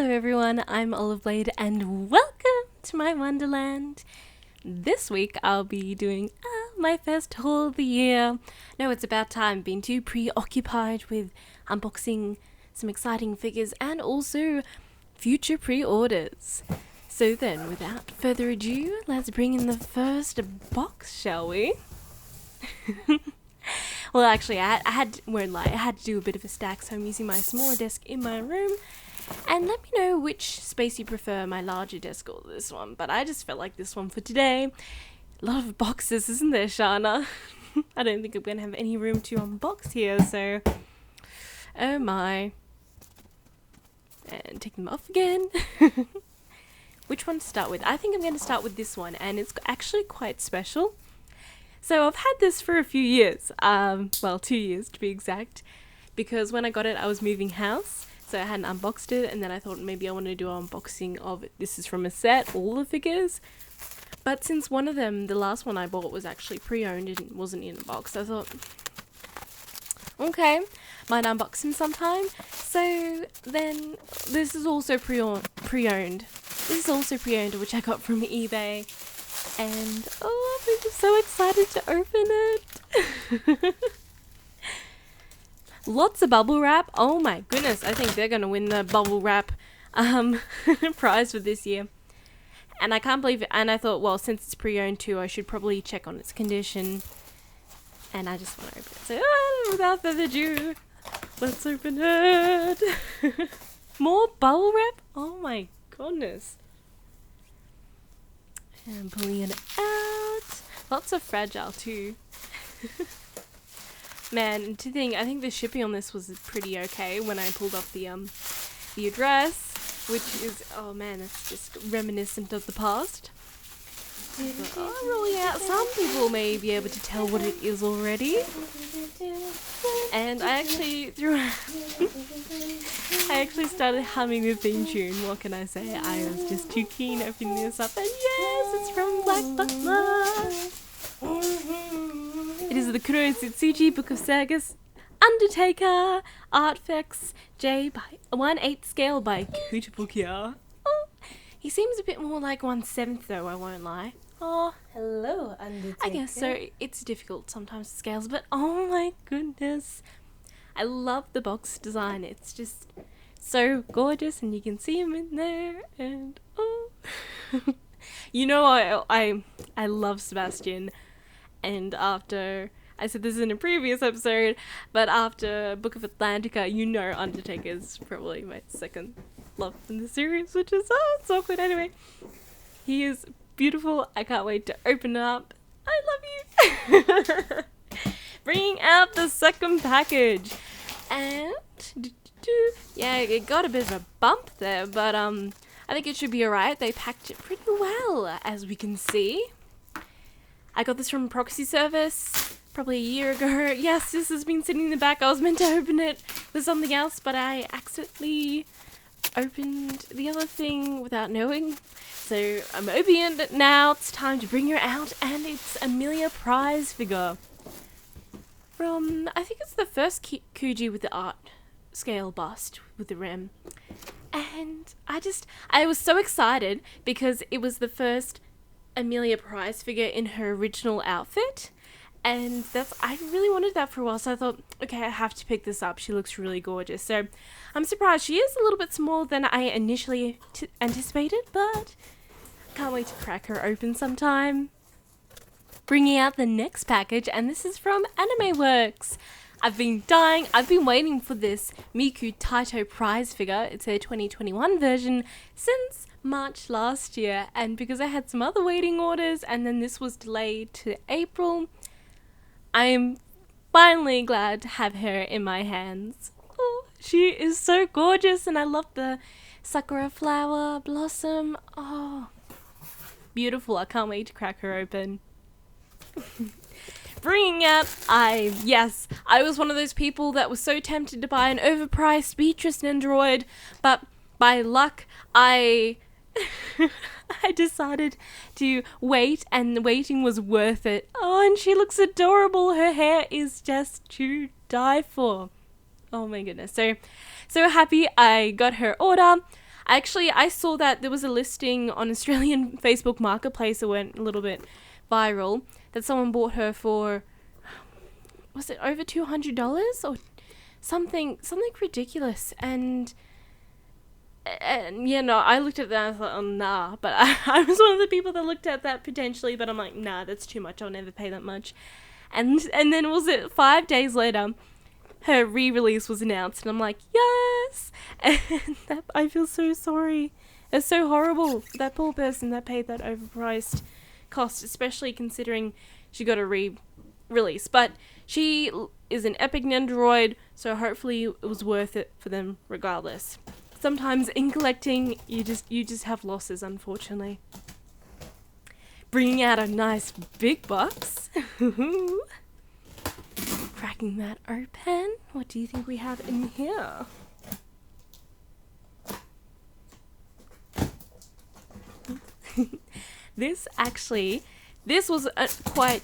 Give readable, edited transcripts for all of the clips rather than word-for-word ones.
Hello everyone, I'm Oliveblade and welcome to my Wonderland. This week I'll be doing my first haul of the year. No, it's about time, been too preoccupied with unboxing some exciting figures and also future pre-orders. So then, without further ado, let's bring in the first box, shall we? Well, actually, I had to do a bit of a stack, so I'm using my smaller desk in my room. And let me know which space you prefer, my larger desk or this one. But I just felt like this one for today. A lot of boxes, isn't there, Shana? I don't think I'm going to have any room to unbox here, so... Oh my. And take them off again. Which one to start with? I think I'm going to start with this one, and it's actually quite special. So I've had this for a few years. Well, 2 years to be exact. Because when I got it, I was moving house. So I hadn't unboxed it, and then I thought maybe I want to do an unboxing of it. This is from a set, all the figures. But since one of them, the last one I bought, was actually pre-owned and wasn't in a box, I thought, okay, might unbox him sometime. So then this is also pre-owned. This is also pre-owned, which I got from eBay. And I'm just so excited to open it. Lots of bubble wrap. Oh my goodness, I think they're going to win the bubble wrap prize for this year. And I can't believe it. And I thought, well, since it's pre-owned too, I should probably check on its condition. And I just want to open it. So without further ado, let's open it. More bubble wrap? Oh my goodness. And pulling it out. Lots of fragile too. Man, to think, I think the shipping on this was pretty okay when I pulled up the address, which is, oh man, that's just reminiscent of the past. Rolling out, some people may be able to tell what it is already. And I actually started humming the theme tune. What can I say? I was just too keen opening this up, and yes, it's from Black Butler. It is the Kuno Tsutsuji Book of Sagas, Undertaker, Artfacts J by 1/8 scale by Kutabukia. Oh, he seems a bit more like 1/7 though, I won't lie. Oh, hello, Undertaker. I guess so. It's difficult sometimes to scales, but oh my goodness. I love the box design. It's just so gorgeous, and you can see him in there, and oh. You know, I love Sebastian. And after, I said this in a previous episode, but after Book of Atlantica, you know Undertaker is probably my second love in the series, which is so good. Anyway, he is beautiful. I can't wait to open it up. I love you. Bringing out the second package. And, yeah, it got a bit of a bump there, but I think it should be alright. They packed it pretty well, as we can see. I got this from Proxy Service probably a year ago. Yes, this has been sitting in the back. I was meant to open it with something else, but I accidentally opened the other thing without knowing. So I'm opening it now. It's time to bring her out, and it's Amelia prize figure. From, I think it's the first Kuji with the art scale bust with the rim. And I was so excited because it was the first Amelia prize figure in her original outfit, and I really wanted that for a while, so I thought, okay, I have to pick this up. She looks really gorgeous. So I'm surprised. She is a little bit smaller than I initially anticipated, but can't wait to crack her open sometime. Bringing out the next package, and this is from Anime Works. I've been waiting for this Miku Taito prize figure. It's a 2021 version since March last year, and because I had some other waiting orders and then this was delayed to April, I am finally glad to have her in my hands. Oh, she is so gorgeous, and I love the sakura flower blossom. Oh, beautiful. I can't wait to crack her open. Bringing out, I was one of those people that was so tempted to buy an overpriced Beatrice Nendoroid, but by luck, I decided to wait, and the waiting was worth it. Oh, and she looks adorable. Her hair is just to die for. Oh my goodness. So happy I got her order. Actually, I saw that there was a listing on Australian Facebook Marketplace that went a little bit viral that someone bought her for, was it over $200 or something ridiculous? And yeah, no, I looked at that and I thought, oh, nah. But I was one of the people that looked at that potentially, but I'm like, nah, that's too much. I'll never pay that much. And then was it 5 days later, her re-release was announced, and I'm like, yes! And I feel so sorry. It's so horrible for that poor person that paid that overpriced cost, especially considering she got a re-release. But she is an epic Nendoroid, so hopefully it was worth it for them regardless. Sometimes in collecting, you just have losses, unfortunately. Bringing out a nice big box. Cracking that open. What do you think we have in here? This was quite,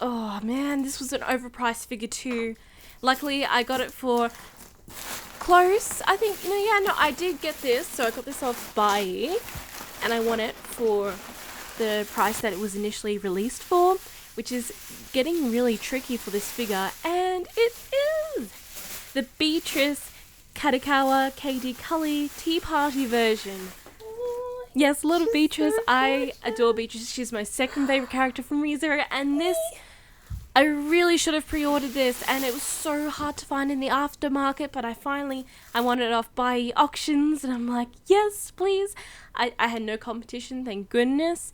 oh man, this was an overpriced figure too. Luckily, I got it for close. I think, I did get this. So I got this off Buy, and I won it for the price that it was initially released for, which is getting really tricky for this figure, and it is the Beatrice Katakawa KD Cully Tea Party version. Yes, little Beatrice. I adore Beatrice. She's my second favorite character from ReZero, and this, I really should have pre-ordered this, and it was so hard to find in the aftermarket, but I won it off Buy auctions, and I'm like, yes, please. I had no competition, thank goodness,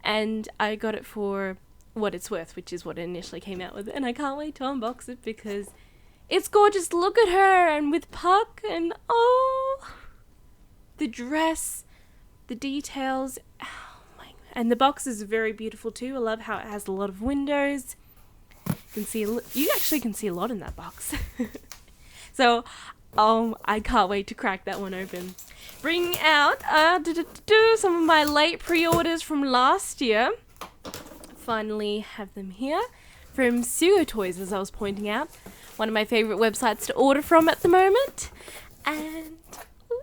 and I got it for what it's worth, which is what it initially came out with, and I can't wait to unbox it because it's gorgeous. Look at her, and with Puck, and oh, the dress, the details, and the box is very beautiful too. I love how it has a lot of windows. You actually can see a lot in that box. So, I can't wait to crack that one open. Bringing out some of my late pre-orders from last year. Finally have them here from Sugo Toys, as I was pointing out, one of my favorite websites to order from at the moment. And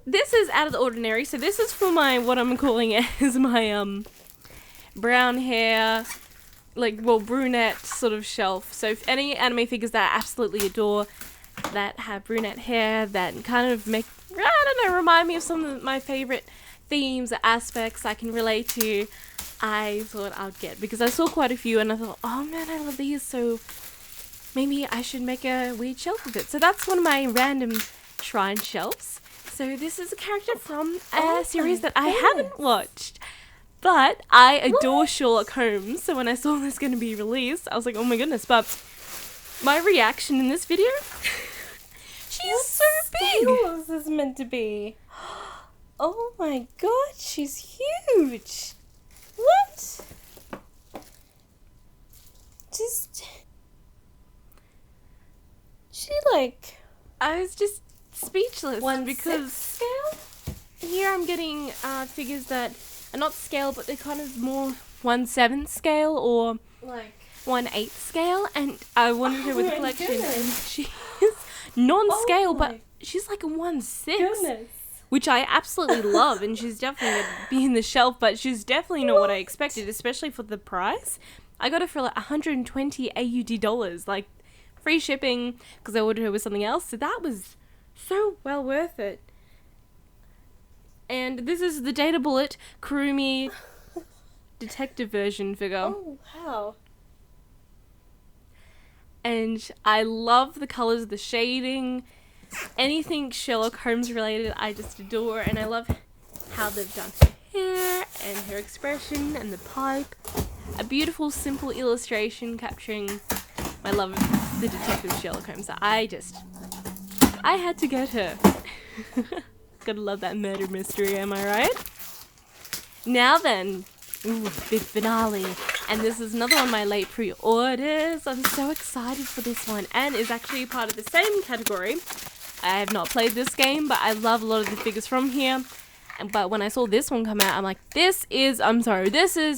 this is out of the ordinary, so this is for my, what I'm calling it is my brown hair, brunette sort of shelf. So if any anime figures that I absolutely adore that have brunette hair that kind of remind me of some of my favorite themes or aspects I can relate to, I thought I'd get, because I saw quite a few and I thought, oh man, I love these, so maybe I should make a weird shelf of it. So that's one of my random shrine shelves. So this is a character from a series that I haven't watched, but I adore Sherlock Holmes, so when I saw this going to be released, I was like, oh my goodness. But my reaction in this video, she's so big. What is this meant to be? Oh my god, she's huge. What? I was just speechless 1/6 because scale? here I'm getting figures that are not scale, but they're kind of more 1/7 scale or 1/8 scale, and I wanted her with a collection. And she's non-scale, but she's like a 1/6, which I absolutely love, and she's definitely going to be in the shelf, but she's definitely not what I expected, especially for the price. I got it for 120 AUD dollars, free shipping, because I ordered her with something else, so that was so well worth it. And this is the Data Bullet Kurumi detective version figure. Oh, wow. And I love the colours, the shading, anything Sherlock Holmes related I just adore, and I love how they've done her hair and her expression and the pipe. A beautiful, simple illustration capturing my love of the detective Sherlock Holmes. So I had to get her. Gotta love that murder mystery, am I right? Now then, big finale. And this is another one of my late pre-orders. I'm so excited for this one, and is actually part of the same category. I have not played this game, but I love a lot of the figures from here. But when I saw this one come out, I'm like, this is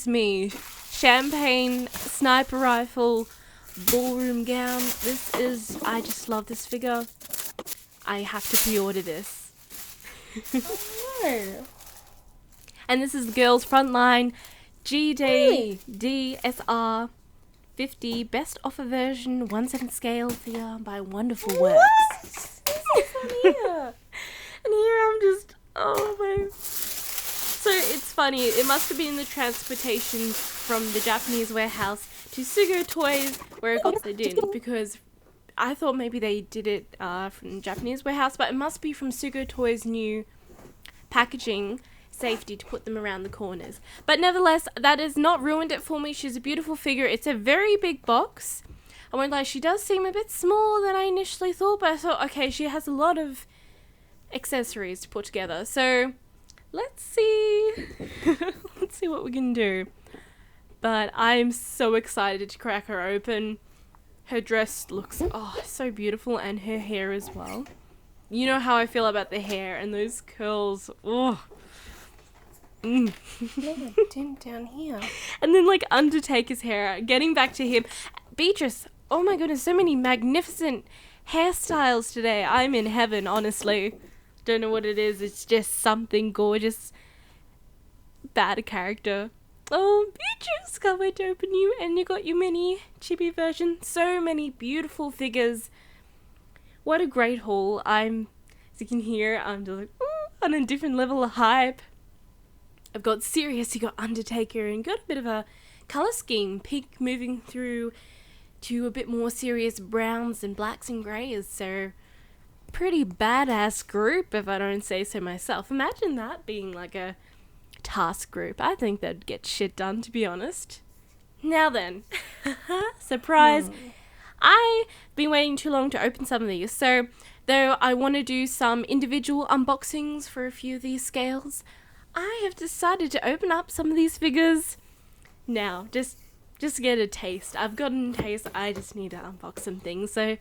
me. Champagne, sniper rifle, ballroom gown. I just love this figure. I have to pre-order this. No. And this is the girls' frontline Really? GDDSR 50 best offer version 1/7 scale figure by Wonderful Works. What? This is on here. And here I'm just, oh my. So it's funny, it must have been the transportation from the Japanese warehouse to Sugo Toys where it got sent in, because I thought maybe they did it from the Japanese warehouse, but it must be from Sugo Toys' new packaging safety to put them around the corners. But nevertheless, that has not ruined it for me. She's a beautiful figure. It's a very big box. I won't lie, she does seem a bit smaller than I initially thought, but I thought, okay, she has a lot of accessories to put together. So let's see. Let's see what we can do. But I'm so excited to crack her open. Her dress looks, so beautiful, and her hair as well. You know how I feel about the hair and those curls. Oh. Dim down here. And then like Undertaker's hair. Getting back to him. Beatrice, oh my goodness, so many magnificent hairstyles today. I'm in heaven, honestly. Don't know what it is. It's just something gorgeous. Bad character. Oh, Beatrice, can't wait to open you. And you got your mini chibi version. So many beautiful figures. What a great haul. As you can hear, I'm just like, on a different level of hype. I've got Sirius, you got Undertaker, and got a bit of a colour scheme. Pink moving through to a bit more serious browns and blacks and greys. So, pretty badass group, if I don't say so myself. Imagine that being like a task group. I think they'd get shit done, to be honest. Now then, surprise. I've been waiting too long to open some of these. So, though I want to do some individual unboxings for a few of these scales, I have decided to open up some of these figures now, just to get a taste. I've gotten a taste, I just need to unbox some things. So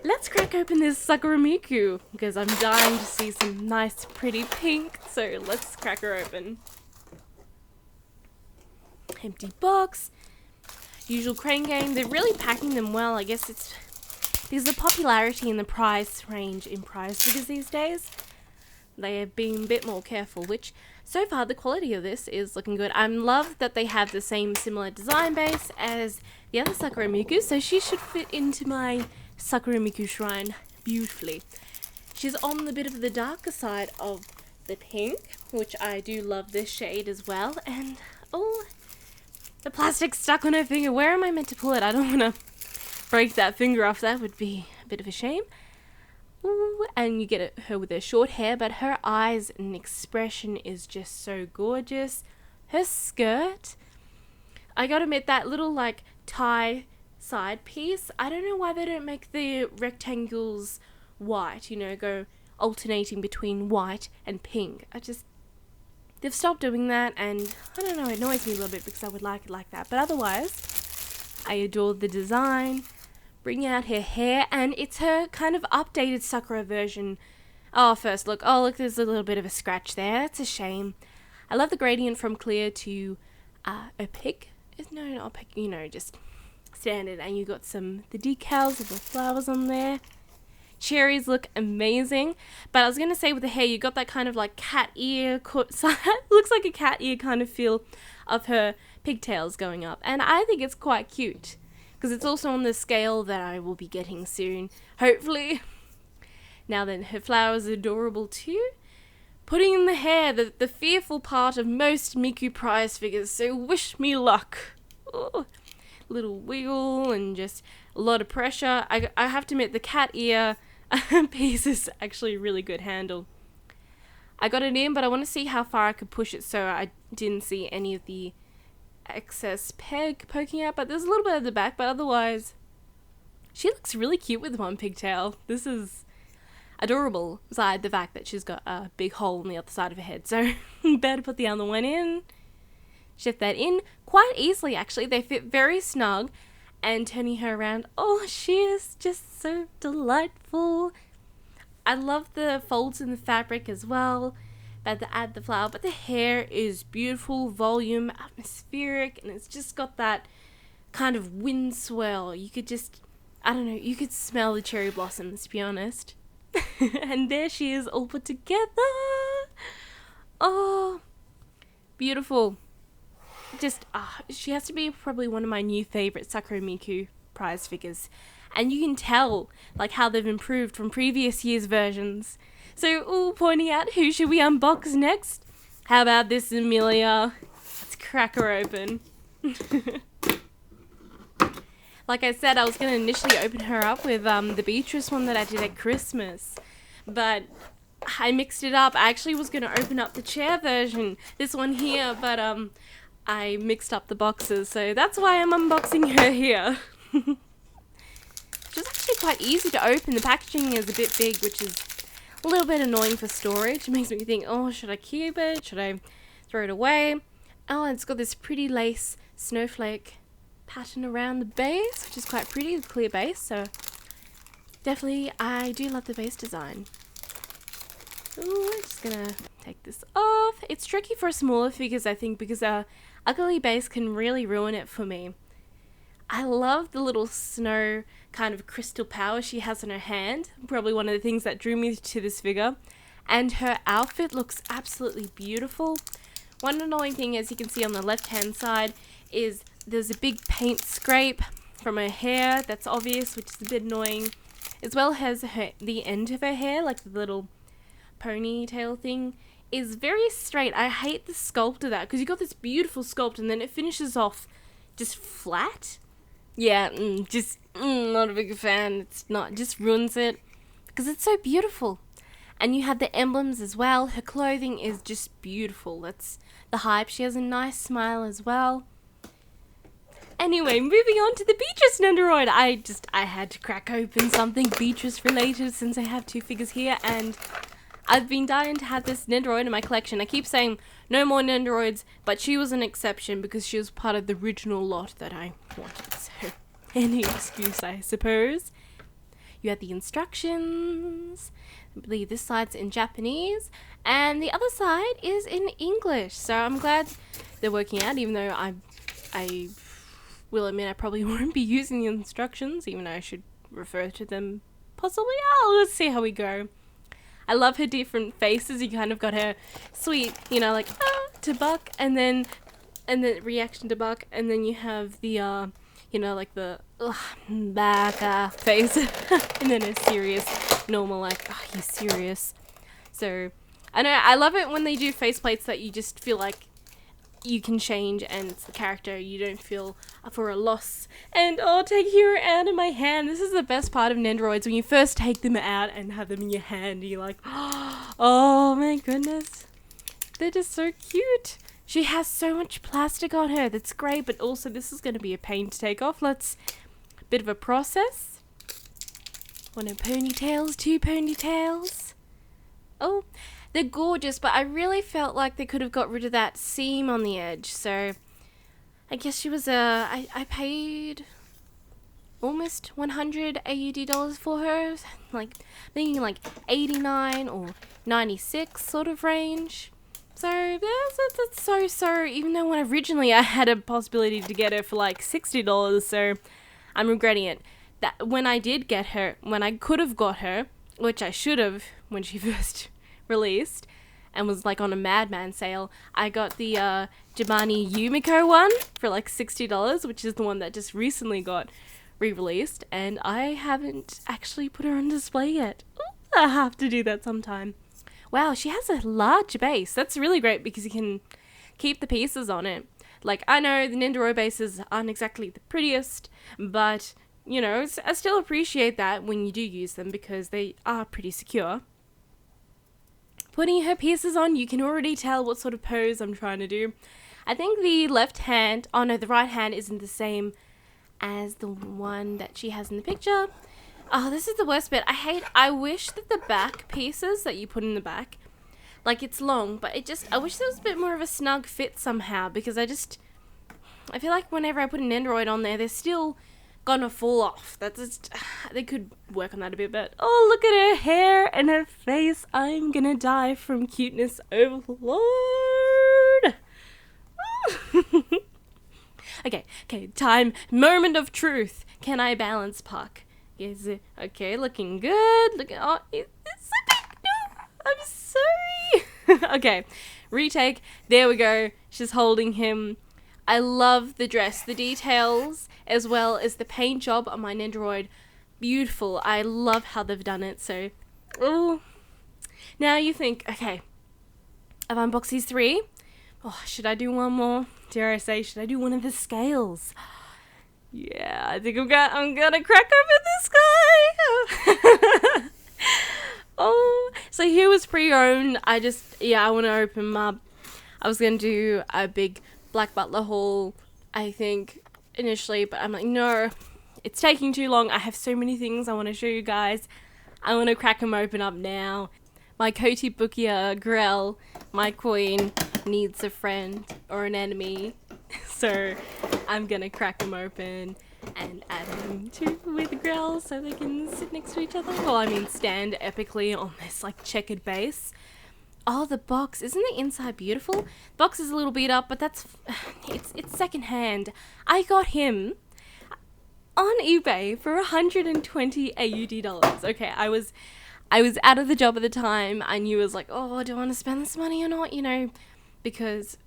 let's crack open this Sakura Miku, because I'm dying to see some nice pretty pink. So let's crack her open. Empty box. Usual Crane game. They're really packing them well. I guess it's because the popularity and the price range in price figures these days. They have been a bit more careful, which so far the quality of this is looking good. I love that they have the same similar design base as the other Sakura Miku, so she should fit into my Sakura Miku shrine beautifully. She's on the bit of the darker side of the pink, which I do love this shade as well. And the plastic's stuck on her finger. Where am I meant to pull it? I don't want to break that finger off. That would be a bit of a shame. Ooh, and you get her with her short hair, but her eyes and expression is just so gorgeous. Her skirt, I gotta admit, that little like tie side piece, I don't know why they don't make the rectangles white, go alternating between white and pink. They've stopped doing that, and I don't know, it annoys me a little bit because I would like it like that. But otherwise, I adore the design. Bring out her hair, and it's her kind of updated Sakura version. First look. Look, there's a little bit of a scratch there. That's a shame. I love the gradient from clear to opaque. No, not opaque, just standard. And you got the decals of the flowers on there. Cherries look amazing. But I was going to say with the hair, you got that kind of like cat ear, looks like a cat ear kind of feel of her pigtails going up. And I think it's quite cute, because it's also on the scale that I will be getting soon, hopefully. Now then, her flowers are adorable too. Putting in the hair, the fearful part of most Miku prize figures, so wish me luck. Ooh, little wiggle and just a lot of pressure. I have to admit, the cat ear piece is actually a really good handle. I got it in, but I want to see how far I could push it, so I didn't see any of the excess peg poking out, but there's a little bit at the back, but otherwise she looks really cute with one pigtail. This is adorable, beside the fact that she's got a big hole on the other side of her head, so better put the other one in. Shift that in quite easily, actually. They fit very snug, and turning her around, she is just so delightful. I love the folds in the fabric as well. But to add the flower, but the hair is beautiful, volume, atmospheric, and it's just got that kind of wind swirl. You could you could smell the cherry blossoms, to be honest. And there she is, all put together. Beautiful. Just, she has to be probably one of my new favorite Sakura Miku prize figures. And you can tell, like, how they've improved from previous year's versions. So, pointing out who should we unbox next? How about this Amelia? Let's crack her open. Like I said, I was going to initially open her up with the Beatrice one that I did at Christmas. But I mixed it up. I actually was going to open up the chair version, this one here, but I mixed up the boxes. So that's why I'm unboxing her here. Which is actually quite easy to open. The packaging is a bit big, which is a little bit annoying for storage. It makes me think, oh, should I keep it? Should I throw it away? Oh, it's got this pretty lace snowflake pattern around the base, which is quite pretty, the clear base. So definitely, I do love the base design. Ooh, I'm just gonna take this off. It's tricky for smaller figures, I think, because a ugly base can really ruin it for me. I love the little snow kind of crystal power she has in her hand. Probably one of the things that drew me to this figure. And her outfit looks absolutely beautiful. One annoying thing, as you can see on the left-hand side, is there's a big paint scrape from her hair. That's obvious, which is a bit annoying. As well as the end of her hair, like the little ponytail thing, is very straight. I hate the sculpt of that, because you got this beautiful sculpt and then it finishes off just flat. Yeah, not a big fan. It's not, just ruins it because it's so beautiful. And you have the emblems as well. Her clothing is just beautiful. That's the hype. She has a nice smile as well. Anyway, moving on to the Beatrice Nendoroid. I had to crack open something Beatrice related since I have two figures here, and I've been dying to have this Nendoroid in my collection. I keep saying no more Nendoroids, but she was an exception because she was part of the original lot that I wanted. So, any excuse, I suppose. You have the instructions. I believe this side's in Japanese, and the other side is in English. So I'm glad they're working out, even though I will admit I probably won't be using the instructions, even though I should refer to them possibly. Let's see how we go. I love her different faces. You kind of got her sweet, like, to Buck, and then reaction to Buck, and then you have the, like the, back face, and then a serious, normal, like, you serious. So, I know, I love it when they do faceplates that you just feel like you can change, and it's the character. You don't feel for a loss. And taking her out in my hand. This is the best part of Nendoroids, when you first take them out and have them in your hand. You're like, oh my goodness, they're just so cute. She has so much plastic on her. That's great, but also this is going to be a pain to take off. Bit of a process. One of ponytails, two ponytails. Oh. They're gorgeous, but I really felt like they could have got rid of that seam on the edge. So, I guess she was I paid almost 100 AUD dollars for her. Like, thinking like 89 or 96 sort of range. So, that's so, even though when originally I had a possibility to get her for like $60, so I'm regretting it. That when I did get her, when I could have got her, which I should have when she first released and was like on a Madman sale, I got the Jimani Yumiko one for like $60, which is the one that just recently got re-released, and I haven't actually put her on display yet. Ooh, I have to do that sometime. Wow, she has a large base. That's really great because you can keep the pieces on it. Like, I know the Nendoroid bases aren't exactly the prettiest, but I still appreciate that when you do use them because they are pretty secure. Putting her pieces on, you can already tell what sort of pose I'm trying to do. I think the the right hand isn't the same as the one that she has in the picture. Oh, this is the worst bit. I wish that the back pieces that you put in the back, like, it's long, but I wish there was a bit more of a snug fit somehow, because I feel like whenever I put an Nendoroid on there, they're still gonna fall off. They could work on that a bit, but oh, look at her hair and her face. I'm gonna die from cuteness overload. Okay, moment of truth. Can I balance Puck? Is it okay? Looking good. It's so big. No, I'm sorry. Okay, retake. There we go. She's holding him. I love the dress, the details, as well as the paint job on my Nendoroid. Beautiful. I love how they've done it. So, oh. Now you think, okay, I've unboxed these 3. Oh, should I do one more? Dare I say, should I do one of the scales? Yeah, I think I'm gonna crack open this guy. Oh, so he was pre-owned. I want to open him up. I was gonna do a big Black Butler haul, I think, initially, but I'm like, no, it's taking too long. I have so many things I want to show you guys. I want to crack him open up now. My Koti Bukia Grell, my queen, needs a friend or an enemy. So I'm gonna crack him open and add him to with Grell so they can sit next to each other. Well, I mean, stand epically on this like checkered base. Oh, the box. Isn't the inside beautiful? The box is a little beat up, but it's secondhand. I got him on eBay for 120 AUD dollars. Okay, I was out of the job at the time. I knew I was like, oh, do I want to spend this money or not? You know, because,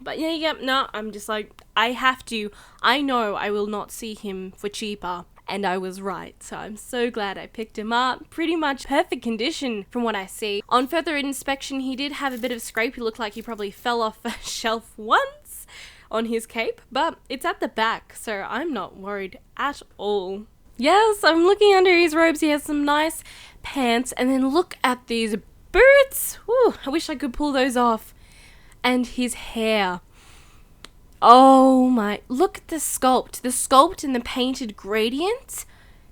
but yeah, no, I'm just like, I have to. I know I will not see him for cheaper. And I was right, so I'm so glad I picked him up. Pretty much perfect condition from what I see. On further inspection, he did have a bit of scrape. He looked like he probably fell off a shelf once on his cape, but it's at the back, so I'm not worried at all. Yes, I'm looking under his robes. He has some nice pants, and then look at these boots. Ooh, I wish I could pull those off. And his hair. Oh my, look at the sculpt and the painted gradient.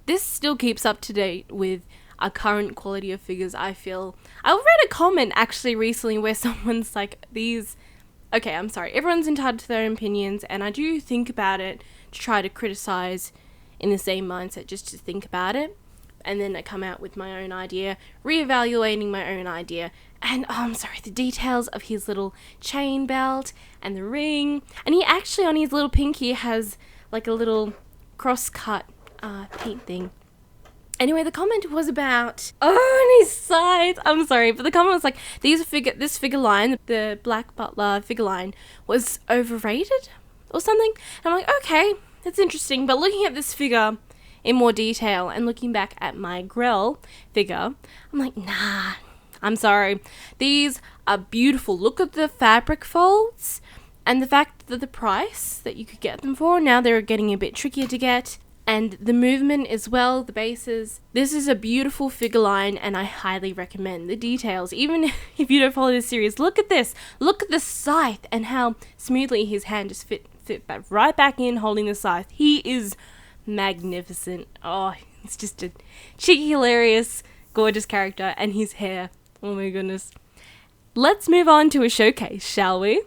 This still keeps up to date with our current quality of figures, I feel. I read a comment actually recently where someone's like, okay, I'm sorry, everyone's entitled to their own opinions, and I do think about it to try to criticize in the same mindset, just to think about it. And then I come out with my own idea, reevaluating my own idea. And, the details of his little chain belt and the ring. And he actually, on his little pinky, has like a little cross-cut paint thing. Anyway, the comment was about, on his sides. I'm sorry, but the comment was like, this figure line, the Black Butler figure line, was overrated or something. And I'm like, okay, that's interesting. But looking at this figure in more detail and looking back at my Grell figure, I'm like, nah, I'm sorry. These are beautiful. Look at the fabric folds and the fact that the price that you could get them for, now they're getting a bit trickier to get. And the movement as well, the bases. This is a beautiful figure line, and I highly recommend the details. Even if you don't follow this series, look at this. Look at the scythe and how smoothly his hand just fit right back in holding the scythe. He is magnificent. Oh, it's just a cheeky, hilarious, gorgeous character. And his hair. Oh my goodness. Let's move on to a showcase, shall we?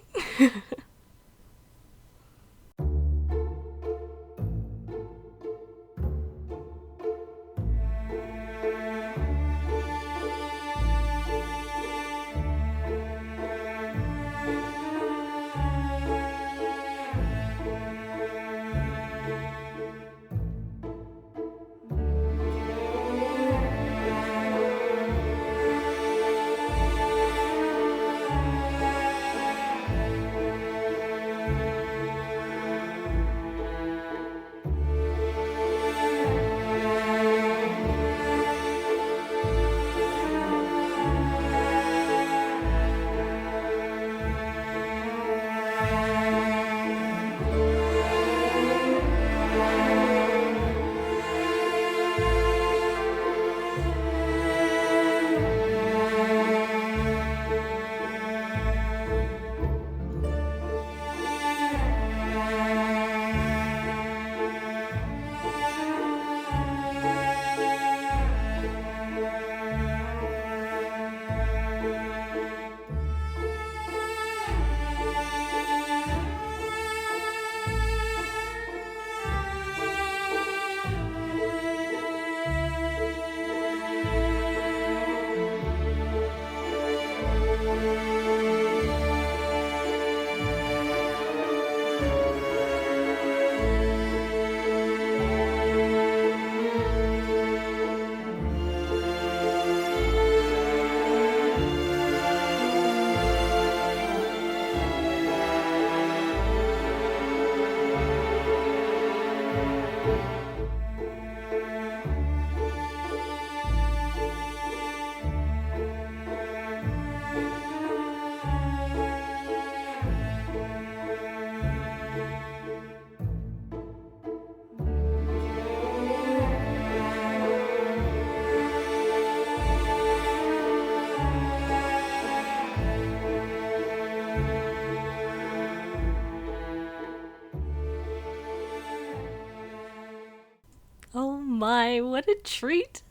my, what a treat.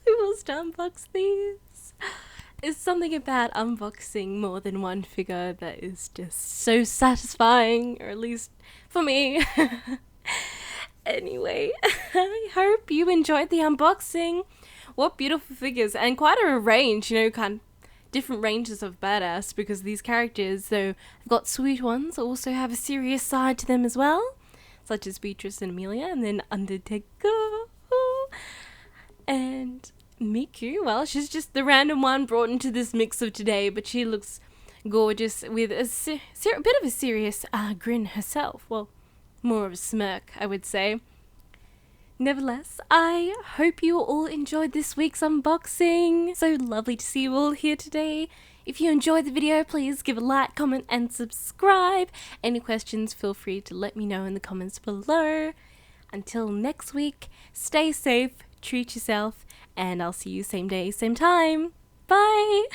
It was to unbox these. There's something about unboxing more than one figure that is just so satisfying, or at least for me. Anyway, I hope you enjoyed the unboxing. What beautiful figures, and quite a range, you know, kind of different ranges of badass, because these characters, though I've got sweet ones, also have a serious side to them as well, such as Beatrice and Amelia, and then Undertaker. And Miku, well, she's just the random one brought into this mix of today, but she looks gorgeous with a bit of a serious grin herself. Well, more of a smirk, I would say. Nevertheless, I hope you all enjoyed this week's unboxing. So lovely to see you all here today. If you enjoyed the video, please give a like, comment, and subscribe. Any questions, feel free to let me know in the comments below. Until next week, stay safe, treat yourself, and I'll see you same day, same time. Bye!